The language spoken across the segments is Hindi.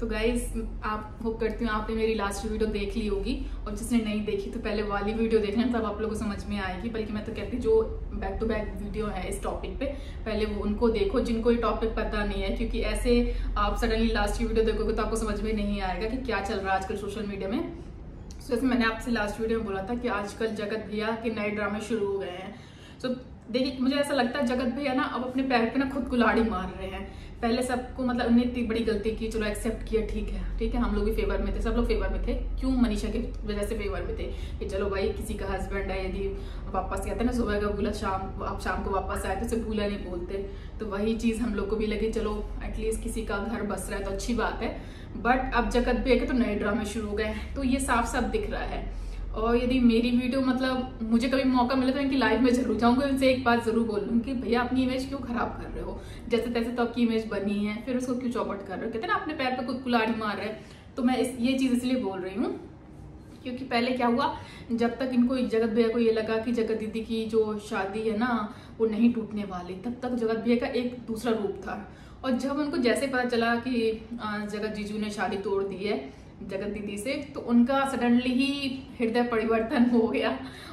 तो गाइज आप होप करती हूँ आपने मेरी लास्ट वीडियो देख ली होगी, और जिसने नहीं देखी तो पहले वाली वीडियो देखना, तब आप लोगों को समझ में आएगी। बल्कि मैं तो कहती हूँ जो बैक टू बैक वीडियो है इस टॉपिक पे पहले वो उनको देखो जिनको ये टॉपिक पता नहीं है, क्योंकि ऐसे आप सडनली लास्ट की वीडियो देखोगे तो आपको समझ में नहीं आएगा कि क्या चल रहा है आजकल सोशल मीडिया में। सो जैसे मैंने आपसे लास्ट वीडियो में बोला था कि आजकल जगत भैया के नए ड्रामे शुरू हो गए हैं। सो देखिए मुझे ऐसा लगता है जगत भैया ना अब अपने पैर पे ना खुद कुल्हाड़ी मार रहे हैं। पहले सबको मतलब उन्हें इतनी बड़ी गलती की, चलो एक्सेप्ट किया, ठीक है हम लोग भी फेवर में थे, सब लोग फेवर में थे। क्यों? मनीषा की वजह से फेवर में थे कि चलो भाई किसी का हस्बैंड है, यदि वापस कहते हैं ना सुबह का भूला शाम को वापस आए तो उसे भूला नहीं बोलते। तो वही चीज हम लोग को भी लगी, चलो एटलीस्ट किसी का घर बस रहा है तो अच्छी बात है। बट अब जगत भैया के तो नए ड्रामे शुरू हो गए, तो ये साफ साफ दिख रहा है। और यदि मेरी वीडियो मतलब मुझे कभी मौका मिले तो इनकी लाइव में जरूर जाऊंगी, उनसे एक बात जरूर बोल लूंगी कि भैया अपनी इमेज क्यों खराब कर रहे हो, जैसे तैसे तो आपकी इमेज बनी है फिर उसको क्यों चौपट कर रहे हो। कहते हैं ना अपने पैर पे खुद कुल्हाड़ी मार रहे हैं। तो मैं ये चीज इसलिए बोल रही हूँ क्योंकि पहले क्या हुआ, जब तक इनको जगत भैया को ये लगा कि जगत दीदी की जो शादी है ना वो नहीं टूटने वाली, तब तक जगत भैया का एक दूसरा रूप था। और जब उनको जैसे पता चला कि जगत जीजू ने शादी तोड़ दी है जगत दीदी से, तो उनका सडनली ही हृदय परिवर्तन हो गया।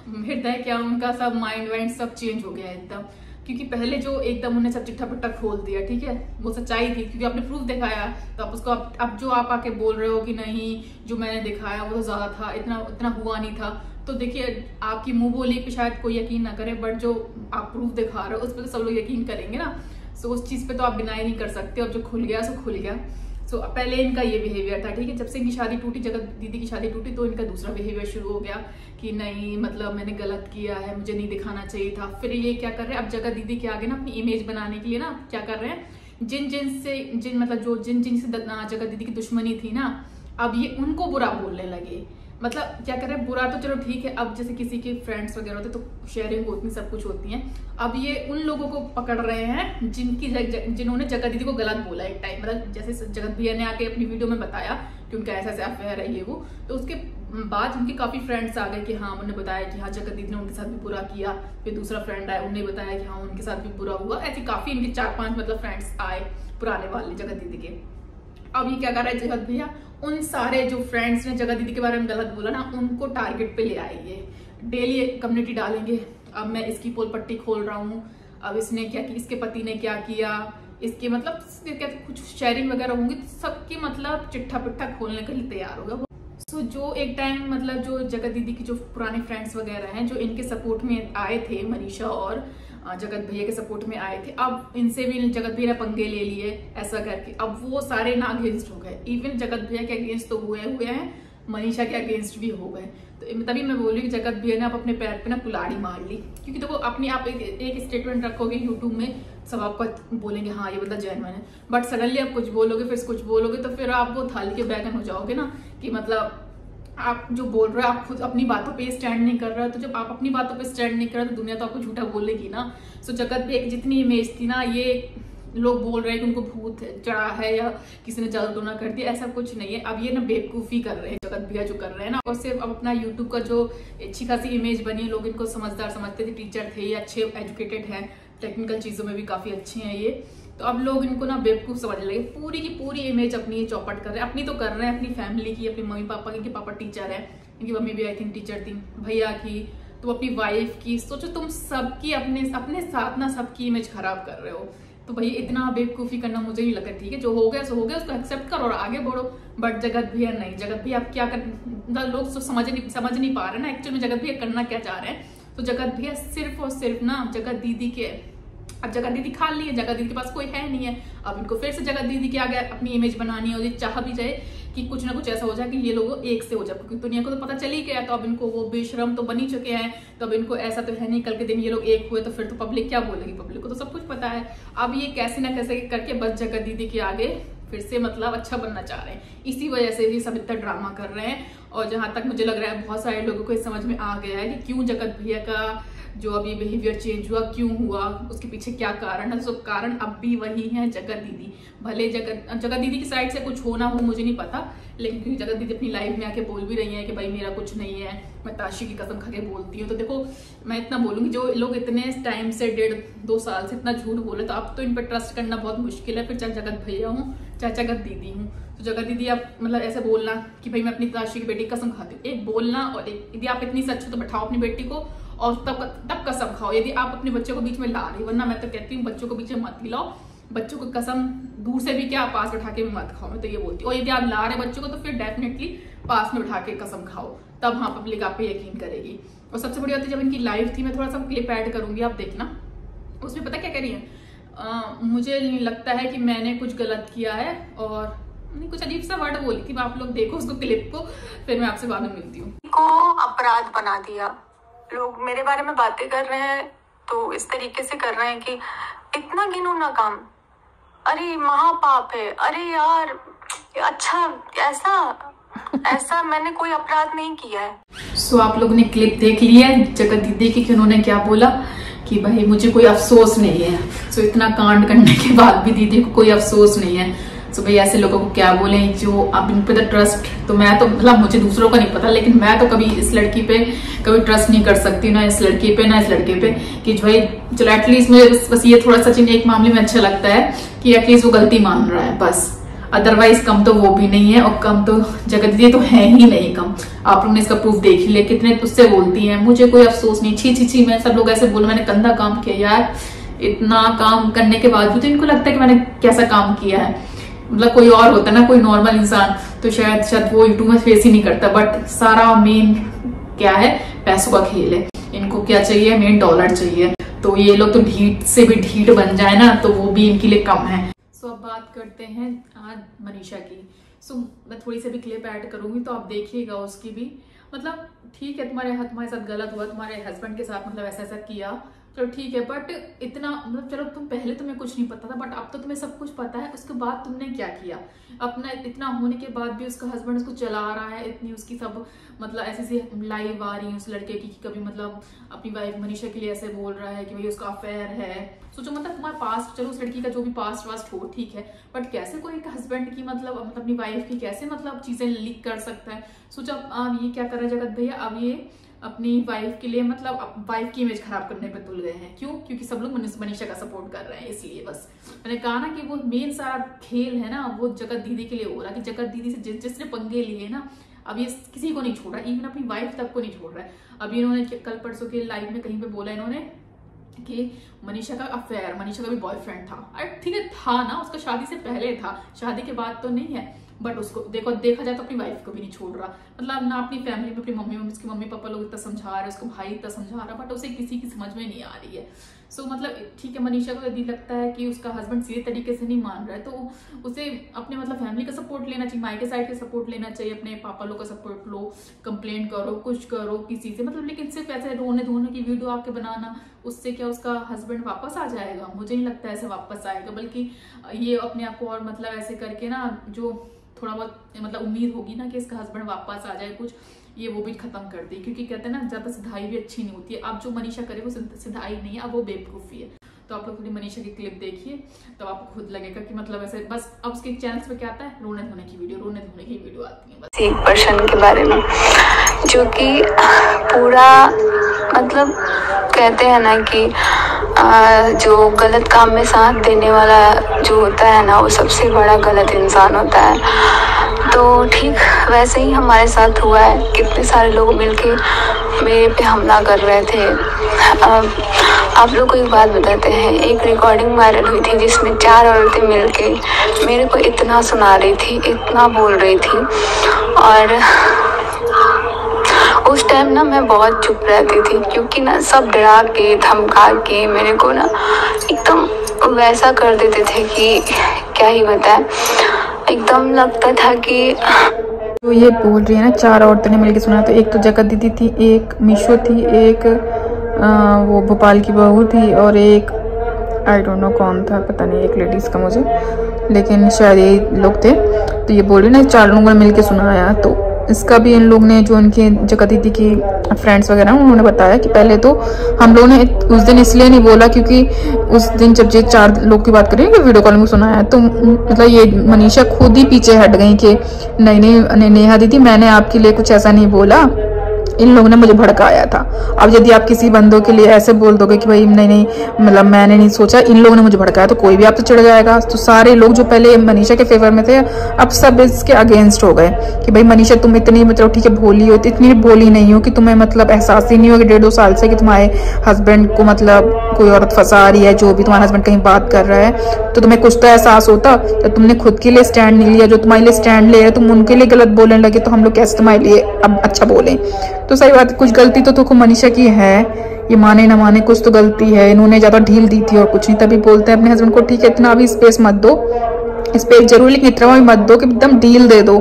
हृदय क्या, उनका सब माइंड वाइंड सब चेंज हो गया एकदम। क्योंकि पहले जो एकदम उन्हें सब चिट्ठा पिट्ठा खोल दिया, ठीक है वो सच्चाई थी क्योंकि आपने प्रूफ दिखाया, तो आप उसको अब जो आप आके बोल रहे हो कि नहीं जो मैंने दिखाया वो तो ज्यादा था, इतना हुआ नहीं था। तो देखिए आपकी मुंह बोली पे शायद कोई यकीन ना करे, बट जो आप प्रूफ दिखा रहे हो उस पर तो सब लोग यकीन करेंगे ना। सो उस चीज पे तो आप डिनाई नहीं कर सकते, और जो खुल गया सो खुल गया। सो पहले इनका ये बिहेवियर था, ठीक है। जब से इनकी शादी टूटी, जगत दीदी की शादी टूटी, तो इनका दूसरा बिहेवियर शुरू हो गया कि नहीं मतलब मैंने गलत किया है, मुझे नहीं दिखाना चाहिए था। फिर ये क्या कर रहे हैं अब जगत दीदी के आगे ना अपनी इमेज बनाने के लिए ना क्या कर रहे हैं, जिन से जगत दीदी की दुश्मनी थी ना, अब ये उनको बुरा बोलने लगे। मतलब क्या कर रहे हैं, बुरा तो चलो ठीक है, अब जैसे किसी के फ्रेंड्स वगैरह होते तो शेयरिंग होती सब कुछ होती है। अब ये उन लोगों को पकड़ रहे हैं जिन्होंने जगत दीदी को गलत बोला एक टाइम। मतलब जैसे जगत भैया ने आके अपनी वीडियो में बताया कि उनका ऐसा अफेयर है ये वो, तो उसके बाद उनके काफी फ्रेंड्स आ गए कि हाँ उन्होंने बताया कि हाँ जगत दीदी ने उनके साथ भी बुरा किया। फिर दूसरा फ्रेंड आया, उन्होंने बताया कि हाँ उनके साथ भी बुरा हुआ। ऐसे काफी इनके 4-5 मतलब फ्रेंड्स आए पुराने वाले जगत दीदी के। अब ये क्या कर रहा है जगत भैया, उन सारे जो फ्रेंड्स ने जगत दीदी के बारे में गलत बोला ना उनको टारगेट पे ले आएंगे, डेली कम्युनिटी डालेंगे। अब मैं इसकी पोल पट्टी खोल रहा हूँ, अब इसने क्या किया, इसके पति ने क्या किया, इसके मतलब क्या कुछ शेयरिंग वगैरह होंगी, तो सबकी मतलब चिट्ठा पिट्ठा खोलने के लिए तैयार होगा। सो जो एक टाइम मतलब जो जगत दीदी की जो पुराने फ्रेंड्स वगैरह हैं जो इनके सपोर्ट में आए थे, मनीषा और जगत भैया के सपोर्ट में आए थे, अब इनसे भी जगत भैया ने पंगे ले लिए ऐसा करके। अब वो सारे ना अगेंस्ट हो गए, इवन जगत भैया के अगेंस्ट तो हुए हैं, मनीषा के अगेंस्ट भी हो गए। तो तभी मैं बोल रही हूँ जगत भैया ने आप अपने पैर पे ना कुल्हाड़ी मार ली। क्योंकि देखो अपने आप एक स्टेटमेंट रखोगे यूट्यूब में, सब आपको बोलेंगे हाँ ये बंदा जेन्युइन है, बट सडनली आप कुछ बोलोगे फिर कुछ बोलोगे तो फिर आप वो थाली के बैगन हो जाओगे ना, कि मतलब आप जो बोल रहे हो आप खुद अपनी बातों पे स्टैंड नहीं कर रहे हो। तो जब आप अपनी बातों पे स्टैंड नहीं कर रहे तो दुनिया तो आपको झूठा बोलेगी ना। सो जगत भी एक जितनी इमेज थी ना, ये लोग बोल रहे हैं कि उनको भूत चढ़ा है या किसी ने जल टोना कर दिया, ऐसा कुछ नहीं है। अब ये ना बेवकूफी कर रहे हैं जगत भैया जो कर रहे हैं ना, और सिर्फ अब अपना यूट्यूब का जो अच्छी खासी इमेज बनी, लोग इनको समझदार समझते थे, टीचर थे, अच्छे एजुकेटेड हैं, टेक्निकल चीजों में भी काफी अच्छे हैं ये, तो अब लोग इनको ना बेवकूफ समझने लगे। पूरी की पूरी इमेज अपनी चौपट कर रहे हैं, अपनी तो कर रहे हैं, अपनी फैमिली की, अपनी मम्मी पापा की, इनके पापा टीचर है, इनकी मम्मी भी आई थिंक टीचर थी, भैया की, तो अपनी वाइफ की। सोचो तुम सबकी अपने साथ ना सबकी इमेज खराब कर रहे हो। तो भाई इतना बेवकूफी करना मुझे नहीं लगा, ठीक है जो हो गया सो हो गया, उसको एक्सेप्ट करो और आगे बढ़ो। बट जगत भैया नहीं, जगत भैया आप क्या कर, लोग तो समझ नहीं पा रहे ना एक्चुअली में जगत भैया करना क्या चाह रहे हैं। तो जगत भैया सिर्फ और सिर्फ ना जगत दीदी के, अब जगत दीदी खा ली है, जगत दीदी के पास कोई है नहीं है, अब इनको फिर से जगत दीदी के आगे अपनी इमेज बनानी है। और ये चाह भी जाए कि कुछ ना कुछ ऐसा हो जाए कि ये लोग एक से हो जाए, क्योंकि दुनिया को तो पता चल ही गया, तो अब इनको वो बेशरम तो बन ही चुके हैं, तो अब इनको ऐसा तो है नहीं कल के दिन ये लोग एक हुए तो फिर तो पब्लिक क्या बोलेगी, पब्लिक को तो सब कुछ पता है। अब ये कैसे ना कैसे करके बस जगत दीदी के आगे फिर से मतलब अच्छा बनना चाह रहे हैं, इसी वजह से ये सब इतना ड्रामा कर रहे हैं। और जहां तक मुझे लग रहा है बहुत सारे लोगों को इस समझ में आ गया है कि क्यों जगत भैया का जो अभी बिहेवियर चेंज हुआ, क्यों हुआ, उसके पीछे क्या कारण है। तो कारण अब भी वही है जगत दीदी। भले जगत दीदी की साइड से कुछ होना हो मुझे नहीं पता, लेकिन क्योंकि जगत दीदी अपनी लाइफ में आके बोल भी रही है कि भाई मेरा कुछ नहीं है, मैं ताशी की कसम खा के बोलती हूँ। तो देखो मैं इतना बोलूंगी, जो लोग इतने टाइम से 1.5-2 साल से इतना झूठ बोले, तो अब तो इन पर ट्रस्ट करना बहुत मुश्किल है। फिर चल जगत भैया हूँ जगत दीदी हूँ। तो जगत दीदी आप मतलब ऐसे बोलना कि भाई मैं अपनी ताशी की बेटी की कसम खाती हूँ, एक बोलना और एक यदि आप इतनी सच हो तो बैठाओ अपनी बेटी को और तब कसम खाओ यदि आप अपने बच्चों को बीच में ला रही, वरना मैं तो कहती हूँ बच्चों को बीच में मत खिलाओ, बच्चों को कसम दूर से भी क्या पास बैठा के भी मत खाओ, मैं तो ये बोलती हूँ। और यदि आप ला रहे बच्चों को तो फिर डेफिनेटली पास में बैठा के कसम खाओ, तब हाँ पब्लिक आप पे यकीन करेगी। और सबसे बड़ी बात है जब इनकी लाइव थी, मैं थोड़ा सा क्लिप ऐड करूंगी आप देखना, उसमें पता क्या कह रही है, मुझे नहीं लगता है कि मैंने कुछ गलत किया है और नहीं कुछ अजीब सा वर्ड बोली थी, आप लोग देखो उसको क्लिप को, फिर मैं आपसे बाद में मिलती हूँ। को अपराध बना दिया, लोग मेरे बारे में बातें कर रहे हैं तो इस तरीके से कर रहे हैं कि इतना घिनौना काम, अरे महापाप है, अरे यार अच्छा ऐसा मैंने कोई अपराध नहीं किया है। सो आप लोगों ने क्लिप देख ली है जगत दीदी की कि उन्होंने क्या बोला कि भाई मुझे कोई अफसोस नहीं है। सो इतना कांड करने के बाद भी दीदी को कोई अफसोस नहीं है। सो भाई ऐसे लोगों को क्या बोले जो अब इन पे तो ट्रस्ट, तो मैं तो मतलब मुझे दूसरों का नहीं पता लेकिन मैं तो कभी इस लड़की पे कभी ट्रस्ट नहीं कर सकती, ना इस लड़की पे ना इस लड़के पे, कि भाई चलो एटलीस्ट मुझे बस ये थोड़ा सा एक मामले में अच्छा लगता है कि एटलीस्ट वो गलती मान रहा है बस, अदरवाइज कम तो वो भी नहीं है और कम तो जगत दीदी तो है ही नहीं कम। आप लोगों ने इसका प्रूफ देख लिया, कितने तुझसे बोलती हैं मुझे कोई अफसोस नहीं, छी छी छी, मैं सब लोग ऐसे बोलो मैंने गंदा काम किया। यार इतना काम करने के बाद भी तो इनको लगता है कि मैंने कैसा काम किया है, मतलब कोई और होता ना, कोई नॉर्मल इंसान तो शायद वो यूट्यूब में फेस ही नहीं करता, बट सारा मेन क्या है, पैसों का खेल है। इनको क्या चाहिए, मेन डॉलर चाहिए, तो ये लोग तो ढीठ से भी ढीठ बन जाए ना तो वो भी इनके लिए कम है। सो अब बात करते हैं आज मनीषा की। सो मैं थोड़ी सी भी क्लिप ऐड करूंगी तो आप देखिएगा उसकी भी, मतलब ठीक है तुम्हारे साथ गलत हुआ, तुम्हारे हस्बैंड के साथ मतलब ऐसा किया, चलो ठीक है, बट इतना मतलब चलो तुम पहले तुम्हें कुछ नहीं पता था बट अब तो तुम्हें सब कुछ पता है, उसके बाद तुमने क्या किया, अपना इतना होने के बाद भी उसका हस्बैंड उसको चला रहा है, इतनी उसकी सब मतलब ऐसी लाइव आ रही है उस लड़के की, कभी मतलब अपनी वाइफ मनीषा के लिए ऐसे बोल रहा है कि भाई उसका अफेयर है। सोचो मतलब तुम्हारा पास्ट, चलो उस लड़की का जो भी पास्ट वास्ट हो ठीक है, बट कैसे कोई एक हस्बैंड की मतलब अपनी वाइफ की कैसे मतलब चीजें लीक कर सकता है। सोचो अब ये क्या कर रहा है जगत भैया, अब ये अपनी वाइफ के लिए मतलब वाइफ की इमेज खराब करने पे तुल गए हैं। क्यों? क्योंकि सब लोग मनीषा का सपोर्ट कर रहे हैं, इसलिए बस मैंने कहा ना कि वो मेन सारा खेल है ना वो जगत दीदी के लिए हो रहा है कि जगत दीदी से जिसने पंगे लिए ना अब ये किसी को नहीं छोड़ रहा, इवन अपनी वाइफ तक को नहीं छोड़ रहा है। अभी इन्होंने कल परसों के लाइव में कहीं पे बोला इन्होंने कि मनीषा का अफेयर, मनीषा का भी बॉयफ्रेंड था, अरे ठीक है था ना, उसका शादी से पहले था, शादी के बाद तो नहीं है, बट उसको देखा जाए तो अपनी वाइफ को भी नहीं छोड़ रहा, मतलब ना अपनी फैमिली में अपनी मम्मी उसकी मम्मी पापा लोग इतना समझा रहे हैं, उसको भाई इतना समझा रहा, बट उसे किसी की समझ में नहीं आ रही है। सो मतलब ठीक है मनीषा को यदि लगता है कि उसका हस्बैंड सीधे तरीके से नहीं मान रहा है तो उसे अपने मतलब फैमिली का सपोर्ट लेना चाहिए, मायके साइड का सपोर्ट लेना चाहिए, अपने पापा लोग का सपोर्ट लो, कंप्लेन करो, कुछ करो किसी से, मतलब लेकिन सिर्फ ऐसे रोने धोने की वीडियो आके बनाना, उससे क्या उसका हस्बैंड वापस आ जाएगा? मुझे नहीं लगता ऐसे वापस आएगा, बल्कि ये अपने आप को और मतलब ऐसे करके ना जो थोड़ा बहुत मतलब उम्मीद होगी ना कि इसका हस्बैंड वापस आ जाए कुछ, ये वो भी खत्म कर दी, क्योंकि कहते हैं ना ज्यादा सिधाई भी अच्छी नहीं होती है। अब जो मनीषा करे वो सिधाई नहीं है, अब वो बेवकूफी है। तो आप लोग थोड़ी मनीषा की क्लिप देखिए तो आपको खुद लगेगा कि मतलब ऐसे बस अब उसके चैनल पे क्या आता है, रोने धोने की वीडियो आती है बस। एक पर्सन के बारे में जो कि पूरा मतलब कहते हैं ना कि जो गलत काम में साथ देने वाला जो होता है ना वो सबसे बड़ा गलत इंसान होता है। तो ठीक वैसे ही हमारे साथ हुआ है, कितने सारे लोग मिलके मेरे पे हमला कर रहे थे। आप लोग को एक बात बताते हैं, एक रिकॉर्डिंग वायरल हुई थी जिसमें 4 औरतें मिलके मेरे को इतना सुना रही थी, इतना बोल रही थी, और उस टाइम ना मैं बहुत चुप रहती थी क्योंकि ना सब डरा के धमका के मेरे को ना एकदम वैसा कर देते थे कि क्या ही बताएं, एकदम लगता था कि तो ये बोल रही है ना 4 औरतों ने मिलकर सुना, तो एक तो जगत दीदी थी, एक मीशो थी, एक वो भोपाल की बहू थी, और एक आई डोंट नो कौन था, पता नहीं एक लेडीज का मुझे, लेकिन शायद ये लोग थे। तो ये बोल रही ना 4 लोगों ने मिलकर सुनाया, तो इसका भी इन लोग ने जो उनके जगत दीदी की फ्रेंड्स वगैरह उन्होंने बताया कि पहले तो हम लोगों ने उस दिन इसलिए नहीं बोला क्योंकि उस दिन जब ये 4 लोग की बात करें कि वीडियो कॉल में सुनाया, तो मतलब ये मनीषा खुद ही पीछे हट गई कि नहीं नेहा दीदी मैंने आपके लिए कुछ ऐसा नहीं बोला, इन लोगों ने मुझे भड़काया था। अब यदि आप किसी बंदों के लिए ऐसे बोल दोगे कि भाई नहीं मतलब मैंने नहीं सोचा, इन लोगों ने मुझे भड़काया, तो कोई भी आप तो चिढ़ जाएगा। तो सारे लोग जो पहले मनीषा के फेवर में थे अब सब इसके अगेंस्ट हो गए कि भाई मनीषा तुम इतनी मतलब ठीक है भोली हो, इतनी भोली नहीं हो कि तुम्हें मतलब एहसास ही नहीं हो कि 1.5-2 साल से कि तुम्हारे हस्बैंड को मतलब कोई औरत फंसा रही है, जो भी तुम्हारा हस्बैंड कहीं बात कर रहा है तो तुम्हें कुछ तो एहसास होता। तो तुमने खुद के लिए स्टैंड नहीं लिया, जो तुम्हारे लिए स्टैंड ले रहे तुम उनके लिए गलत बोलने लगे, तो हम लोग कैसे तुम्हारे लिए अब अच्छा बोले। तो सही बात, कुछ गलती तो तुमको मनीषा की है, ये माने ना माने कुछ तो गलती है, इन्होंने ज्यादा ढील दी थी और कुछ नहीं। तभी बोलते हैं अपने हस्बैंड को ठीक है इतना भी स्पेस मत दो, स्पेस जरूर लेकिन इतना भी मत दो कि एकदम डील दे दो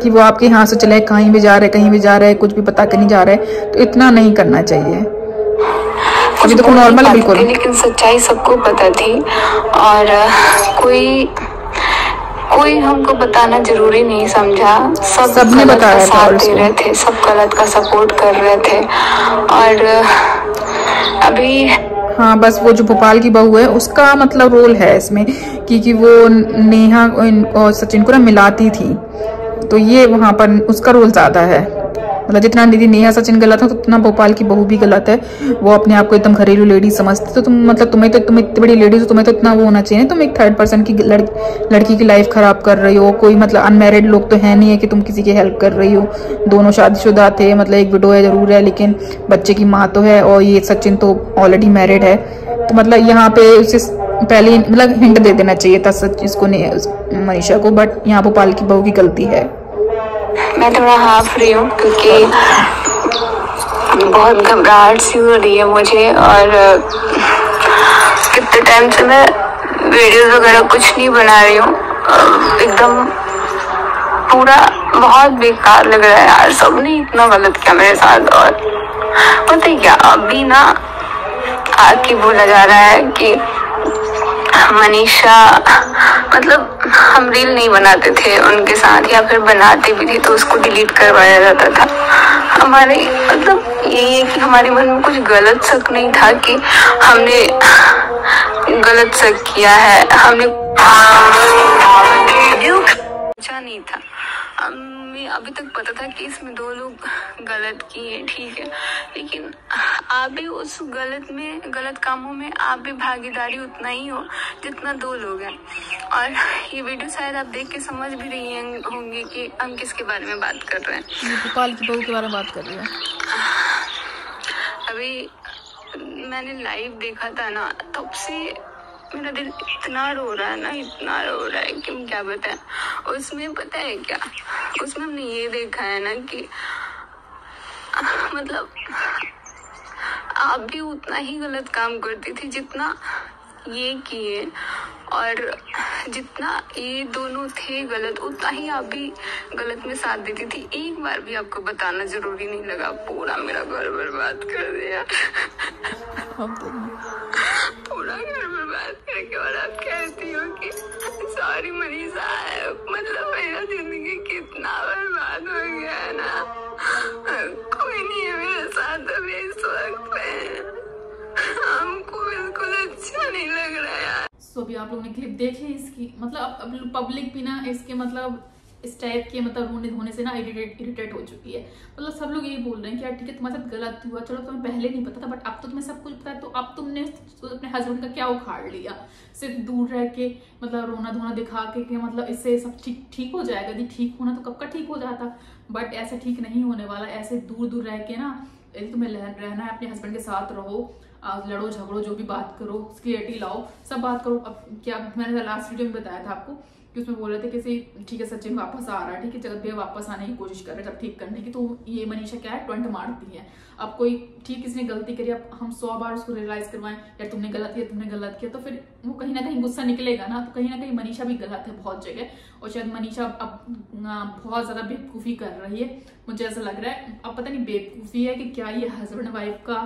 कि वो आपके यहाँ से चले कहीं भी जा रहे कहीं भी जा रहे, कुछ भी पता के नहीं जा रहे, तो इतना नहीं करना चाहिए। अभी तो नॉर्मल है बिल्कुल, लेकिन सच्चाई सबको पता थी और कोई हमको बताना जरूरी नहीं समझा। सबने बताया था और दे रहे थे, सब गलत का सपोर्ट कर रहे थे। और अभी हाँ बस वो जो भोपाल की बहू है उसका मतलब रोल है इसमें, क्योंकि वो नेहा और सचिन को ना मिलाती थी, तो ये वहां पर उसका रोल ज्यादा है। मतलब जितना दीदी नेहा सचिन गलत है तो उतना भोपाल की बहू भी गलत है। वो अपने आप को एकदम घरेलू लेडी समझती, तो तुम मतलब तुम इतनी बड़ी लेडीज हो, तुम्हें तो इतना वो होना चाहिए। तुम एक 3rd पर्सन की लड़की की लाइफ खराब कर रही हो। कोई मतलब अनमैरिड लोग तो है नहीं है कि तुम किसी की हेल्प कर रही हो, दोनों शादीशुदा थे, मतलब एक विडो है जरूर है लेकिन बच्चे की माँ तो है, और ये सचिन तो ऑलरेडी मैरिड है। तो मतलब यहाँ पे उसे पहले मतलब हिंट दे देना चाहिए था इसको मनीषा को, बट यहाँ भोपाल की बहू की गलती है। मैं थोड़ा हाफ रही हूँ क्योंकि बहुत घबराहट सी हो रही है मुझे, और कितने टाइम से मैं वीडियोस वगैरह कुछ नहीं बना रही हूँ। एकदम पूरा बहुत बेकार लग रहा है यार, सबने इतना गलत किया मेरे साथ। और पता है क्या, अभी ना आके बोला जा रहा है कि मनीषा मतलब हम रील नहीं बनाते थे उनके साथ, या फिर बनाते भी थे तो उसको डिलीट करवाया जाता था। हमारे मतलब यही है कि हमारे मन में कुछ गलत शक नहीं था कि हमने गलत शक किया है, हमने सोचा नहीं था। हमें अभी तक पता था कि इसमें 2 लोग गलत किए, ठीक है, लेकिन आप भी उस गलत कामों में आप भी भागीदारी उतना ही हो जितना 2 लोग हैं। और ये वीडियो शायद आप देख के समझ भी रही होंगे कि हम किसके बारे में बात कर रहे हैं। भोपाल की बहू के बारे में बात कर रहे हैं। अभी मैंने लाइव देखा था ना, तब से मेरा दिल इतना रो रहा है ना, इतना रो रहा है कि मैं क्या बताएं। उसमें पता है क्या, उसमें हमने ये देखा है ना कि मतलब आप भी उतना ही गलत काम करती थी जितना ये किए, और जितना ये दोनों थे गलत उतना ही आप भी गलत में साथ देती थी। एक बार भी आपको बताना जरूरी नहीं लगा, पूरा मेरा घर बर्बाद कर दिया। पूरा घर बर्बाद करके, और आप कहती हो कि सॉरी मनीषा, मतलब मेरा जिंदगी कितना बर्बाद हो गया है ना। कोई नहीं है मेरे साथ अभी इस वक्त पे, हमको बिल्कुल अच्छा नहीं लग रहा है। सो अभी आप लोगों ने क्लिप देख ली इसकी, मतलब अब पब्लिक भी ना इसके मतलब इस टाइप के मतलब होने से ना इरिटेट हो चुकी है। मतलब सब लोग यही बोल रहे हैं कि यार ठीक है तुम्हारे साथ गलत हुआ, चलो तुम्हें पहले नहीं पता था बट अब तो तुम्हें सब कुछ पता है, तो अब तुमने अपने हस्बैंड का क्या उखाड़ लिया, सिर्फ दूर रह के मतलब रोना धोना दिखा के मतलब इससे सब ठीक हो जाएगा। यदि ठीक होना तो कब का ठीक हो जाता, बट ऐसे ठीक नहीं होने वाला। ऐसे दूर रह के ना, यदि तुम्हें रहना है अपने हस्बैंड के साथ रहो, लड़ो झगड़ो, जो भी बात करो क्लियरिटी लाओ, सब बात करो। अब क्या मैंने लास्ट वीडियो में बताया था आपको कि उसमें बोल रहे थे कि ठीक है सचिन वापस आ रहा है, ठीक है जगत भैया वापस आने की कोशिश कर रहे हैं सब ठीक करने की, तो ये मनीषा क्या है टंट मारती है। अब कोई ठीक किसने गलती करी, अब हम 100 बार उसको रियलाइज करवाएं यार तुमने गलत किया, तो फिर वो कहीं ना कहीं गुस्सा निकलेगा ना। तो कहीं ना कहीं मनीषा भी गलत है बहुत जगह, और शायद मनीषा अब बहुत ज्यादा बेवकूफी कर रही है, मुझे ऐसा लग रहा है। अब पता नहीं बेवकूफी है कि क्या ये हस्बैंड वाइफ का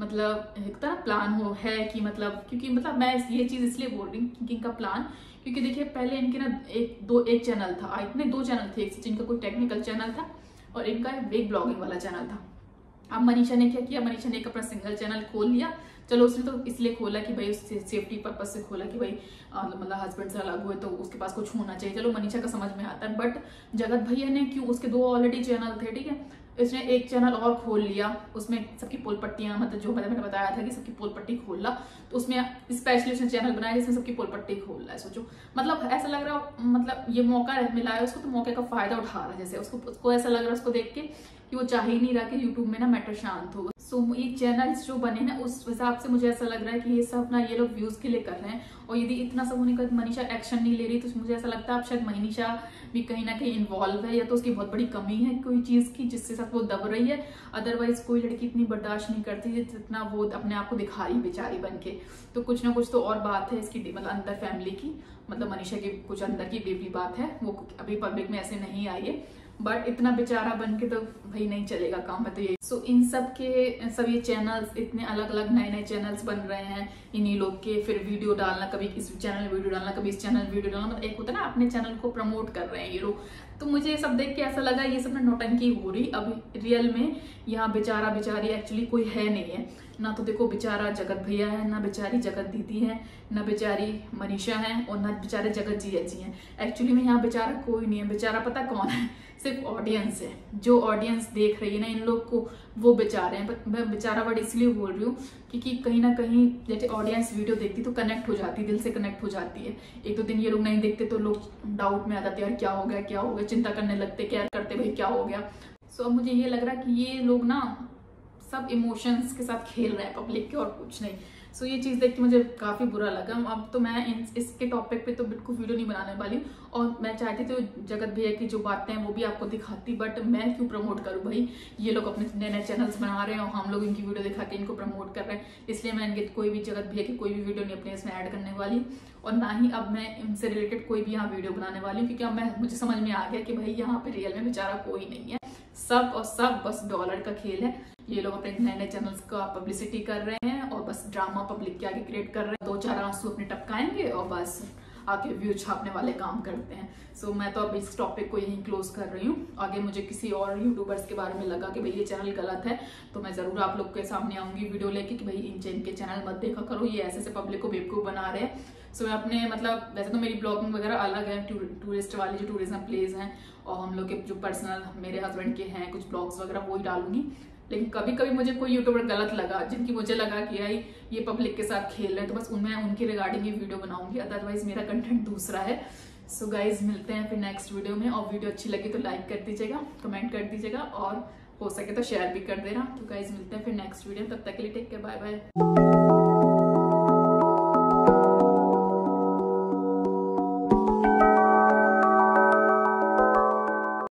मतलब एक तरह प्लान है कि मतलब, क्योंकि मतलब मैं ये चीज इसलिए बोल रही हूँ कि इनका प्लान, क्योंकि देखिए पहले इनके ना एक चैनल था, इतने 2 चैनल थे, एक जिनका कोई टेक्निकल चैनल था और इनका वेग ब्लॉगिंग वाला चैनल था। अब मनीषा ने क्या किया, मनीषा ने एक अपना सिंगल चैनल खोल लिया। चलो उसने तो इसलिए खोला कि भाई उससे सेफ्टी पर्पज से खोला कि भाई मतलब हस्बैंड से अलग हुए तो उसके पास कुछ होना चाहिए, चलो मनीषा का समझ में आता है। बट जगत भैया ने क्यों, उसके 2 ऑलरेडी चैनल थे, ठीक है, इसने एक चैनल और खोल लिया, उसमें सबकी पोल पट्टियां, मतलब जो मैंने बताया था कि सबकी पोल पट्टी खोल ला, तो उसमें स्पेशली उसने चैनल बनाया जिसमें सबकी पोल पट्टी खोल रहा है। सोचो, मतलब ऐसा लग रहा, मतलब ये मौका मिला है उसको, तो मौके का फायदा उठा रहा है। जैसे उसको ऐसा लग रहा है उसको देख के कि वो चाह ही नहीं रहा कि यूट्यूब में ना मैटर शांत होगा। सो ये चैनल्स जो बने ना, उस हिसाब से मुझे ऐसा लग रहा है कि ये सब ना ये लोग व्यूज के लिए कर रहे हैं। और यदि इतना सब होने का मनीषा एक्शन नहीं ले रही, तो मुझे ऐसा लगता है अब शायद मनीषा भी कहीं ना कहीं इन्वॉल्व है, या तो उसकी बहुत बड़ी कमी है कोई चीज की जिसके साथ वो दब रही है। अदरवाइज कोई लड़की इतनी बर्दाश्त नहीं करती जितना वो अपने आप को दिखा रही बेचारी बन के। तो कुछ ना कुछ तो और बात है इसकी, मतलब अंदर फैमिली की, मतलब मनीषा की कुछ अंदर की डीपली बात है, वो अभी पब्लिक में ऐसे नहीं आई है। बट इतना बेचारा बन के तो भाई नहीं चलेगा काम है, तो यही। सो इन सब के सब ये चैनल्स, इतने अलग अलग नए नए चैनल्स बन रहे हैं इन्हीं लोग के, फिर वीडियो डालना, कभी इस चैनल वीडियो डालना, कभी इस चैनल वीडियो डालना, मतलब एक होता है ना अपने चैनल को प्रमोट कर रहे हैं ये लोग। तो मुझे ये सब देख के ऐसा लगा ये सब नौटंकी हो रही। अब रियल में यहाँ बेचारा बेचारी एक्चुअली कोई है नहीं है ना। तो देखो बेचारा जगत भैया है, ना बेचारी जगत दीदी है, ना बेचारी मनीषा है, और ना बेचारे जगत जी हैं। एक्चुअली में यहाँ बेचारा कोई नहीं है। बेचारा पता कौन है? सिर्फ ऑडियंस है। जो ऑडियंस देख रही है ना इन लोग को, वो बेचारे हैं। मैं बेचारा वर्ड इसलिए बोल रही हूँ क्योंकि कहीं ना कहीं जैसे ऑडियंस वीडियो देखती तो कनेक्ट हो जाती, दिल से कनेक्ट हो जाती है। एक दो दिन ये लोग नहीं देखते तो लोग डाउट में आ जाते, यार क्या हो गया क्या हो गया, चिंता करने लगते, क्या करते भाई क्या हो गया। सो अब मुझे ये लग रहा है कि ये लोग ना सब इमोशंस के साथ खेल रहे हैं पब्लिक के, और कुछ नहीं। सो ये चीज़ देख के मुझे काफ़ी बुरा लगा। अब तो मैं इसके टॉपिक पे तो बिल्कुल वीडियो नहीं बनाने वाली, और मैं चाहती थी जगत भैया की जो बातें हैं वो भी आपको दिखाती, बट मैं क्यों प्रमोट करूँ भाई। ये लोग अपने नए नए चैनल्स बना रहे हैं और हम लोग इनकी वीडियो दिखा के इनको प्रमोट कर रहे हैं, इसलिए मैं इनके कोई भी जगत भैया की कोई भी वीडियो नहीं अपने इसमें ऐड करने वाली, और ना ही अब मैं इनसे रिलेटेड कोई भी यहाँ वीडियो बनाने वाली हूँ। क्योंकि अब मुझे समझ में आ गया कि भाई यहाँ पे रियल में बेचारा कोई नहीं है, सब और सब बस डॉलर का खेल है। ये लोग अपने नए नए चैनल्स का पब्लिसिटी कर रहे हैं और बस ड्रामा पब्लिक के आगे क्रिएट कर रहे हैं, दो चार आंसू अपने टपकाएंगे और बस आगे व्यू छापने वाले काम करते हैं। सो मैं तो अब इस टॉपिक को यहीं क्लोज कर रही हूँ। आगे मुझे किसी और यूट्यूबर्स के बारे में लगा कि भाई ये चैनल गलत है, तो मैं जरूर आप लोग के सामने आऊंगी वीडियो लेके कि भाई इनके चैनल मत देखा करो, ये ऐसे पब्लिक को बेवकूफ बना रहे हैं। सो मैं अपने मतलब वैसे तो मेरी ब्लॉगिंग वगैरह अलग है, टूरिस्ट वाली जो टूरिज्म प्लेस हैं, और हम लोग के जो पर्सनल मेरे हस्बैंड के हैं कुछ ब्लॉग्स वगैरह वो ही डालूंगी। लेकिन कभी कभी मुझे कोई यूट्यूबर गलत लगा जिनकी मुझे लगा कि यार ये पब्लिक के साथ खेल रहे हैं, तो बस मैं उनकी रिगार्डिंग ये वीडियो बनाऊंगी, अदरवाइज मेरा कंटेंट दूसरा है। सो गाइज मिलते हैं फिर नेक्स्ट वीडियो में, और वीडियो अच्छी लगी तो लाइक कर दीजिएगा, कमेंट कर दीजिएगा, और हो सके तो शेयर भी कर देना। तो गाइज मिलते हैं फिर नेक्स्ट वीडियो, तब तक के लिए टेक केयर, बाय बाय।